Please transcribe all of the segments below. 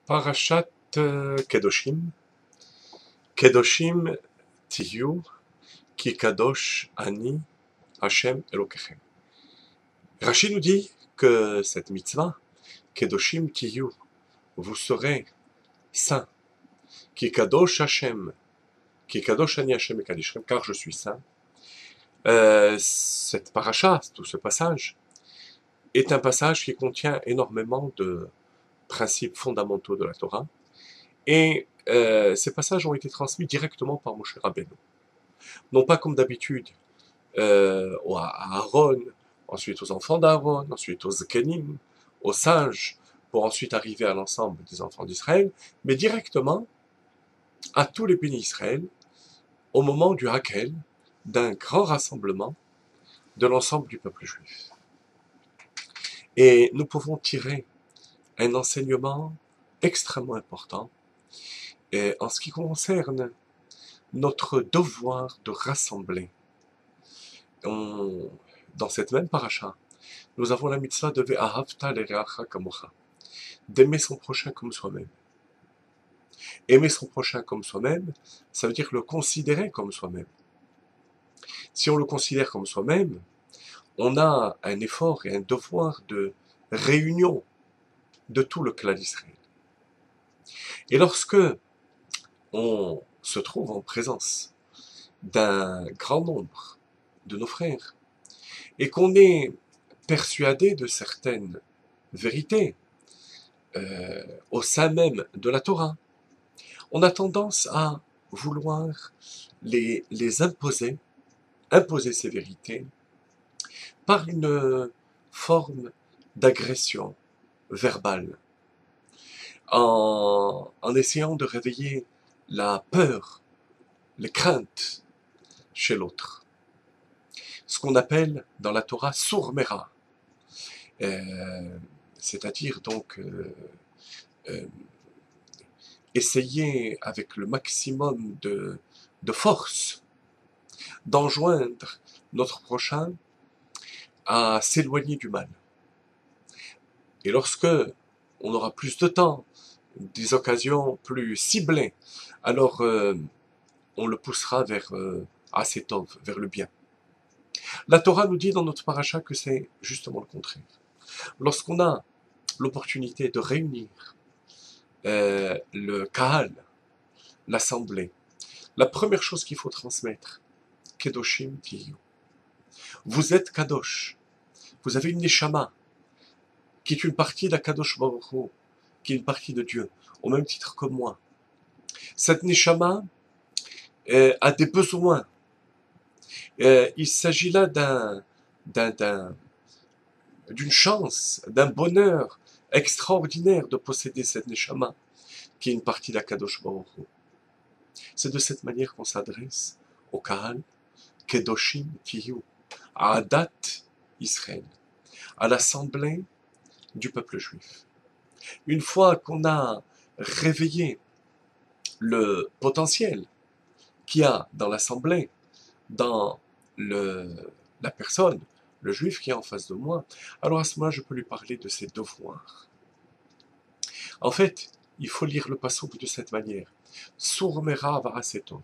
Parashat Kedoshim, Kedoshim Tiyu, Ki Kadosh Ani Hashem Elokechem. Rashi nous dit que cette mitzvah, Kedoshim Tiyu, vous serez saints, Ki Kadosh Hashem, Ki Kadosh Ani Hashem Ekadishem, car je suis saint. Cette paracha, tout ce passage, est un passage qui contient énormément de principes fondamentaux de la Torah, et ces passages ont été transmis directement par Moshe Rabbeinu. Non pas comme d'habitude à Aaron, ensuite aux enfants d'Aaron, ensuite aux Zkenim, aux sages, pour ensuite arriver à l'ensemble des enfants d'Israël, mais directement à tous les bénis d'Israël, au moment du Hakel, d'un grand rassemblement de l'ensemble du peuple juif. Et nous pouvons tirer un enseignement extrêmement important en ce qui concerne notre devoir de rassembler. Dans cette même paracha, nous avons la mitzvah de Ve'ahavta l'ereacha kamocha, d'aimer son prochain comme soi-même. Aimer son prochain comme soi-même, ça veut dire le considérer comme soi-même. Si on le considère comme soi-même, on a un effort et un devoir de réunion de tout le clan d'Israël. Et lorsque on se trouve en présence d'un grand nombre de nos frères, et qu'on est persuadé de certaines vérités au sein même de la Torah, on a tendance à vouloir les imposer ces vérités par une forme d'agression verbale, en essayant de réveiller la peur, les craintes chez l'autre. Ce qu'on appelle dans la Torah sourmera, c'est-à-dire donc essayer avec le maximum de force d'enjoindre notre prochain à s'éloigner du mal. Et lorsque on aura plus de temps, des occasions plus ciblées, alors on le poussera vers Asetov, vers le bien. La Torah nous dit dans notre paracha que c'est justement le contraire. Lorsqu'on a l'opportunité de réunir le Kahal, l'assemblée, la première chose qu'il faut transmettre, Kedoshim Tiyu. Vous êtes Kadosh. Vous avez une Neshama, qui est une partie d'Akadosh Baruch Hu, qui est une partie de Dieu, au même titre que moi. Cette Neshama a des besoins. Il s'agit là d'une chance, d'un bonheur extraordinaire de posséder cette Neshama, qui est une partie d'Akadosh Baruch Hu. C'est de cette manière qu'on s'adresse au Kahal, Kedoshim Tiyu, à Adat Israël, à l'assemblée du peuple juif. Une fois qu'on a réveillé le potentiel qu'il y a dans l'assemblée, dans la personne, le juif qui est en face de moi, alors à ce moment-là, je peux lui parler de ses devoirs. En fait, il faut lire le passouk de cette manière. Sourmera varasetov.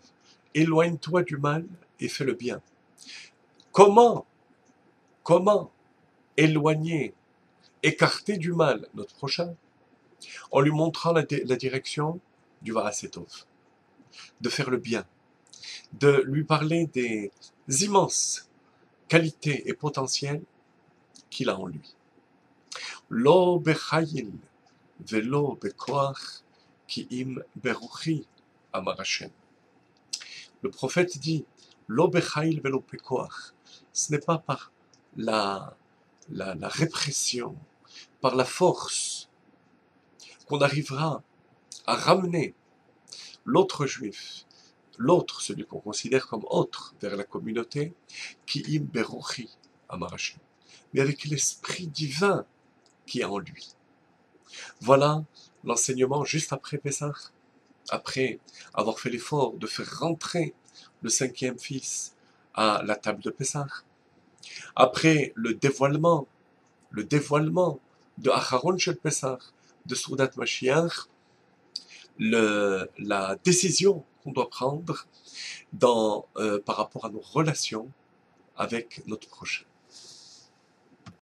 Éloigne-toi du mal et fais le bien. Comment éloigner, écarter du mal notre prochain? En lui montrant la direction du varasetov. De faire le bien. De lui parler des immenses qualités et potentiels qu'il a en lui. Lo bechayil velo bekoach ki im beruchi amar Hashem. Le prophète dit Lo bechayil velo bekoach. Ce n'est pas par la répression, par la force, qu'on arrivera à ramener l'autre juif, l'autre, celui qu'on considère comme autre, vers la communauté, qui im beruchi amar Hashem, mais avec l'esprit divin qui est en lui. Voilà l'enseignement juste après Pessah, après avoir fait l'effort de faire rentrer le cinquième fils à la table de Pessah, après le dévoilement de Acharon Shel Pessah, de Soudat Mashiach, la décision qu'on doit prendre par rapport à nos relations avec notre prochain.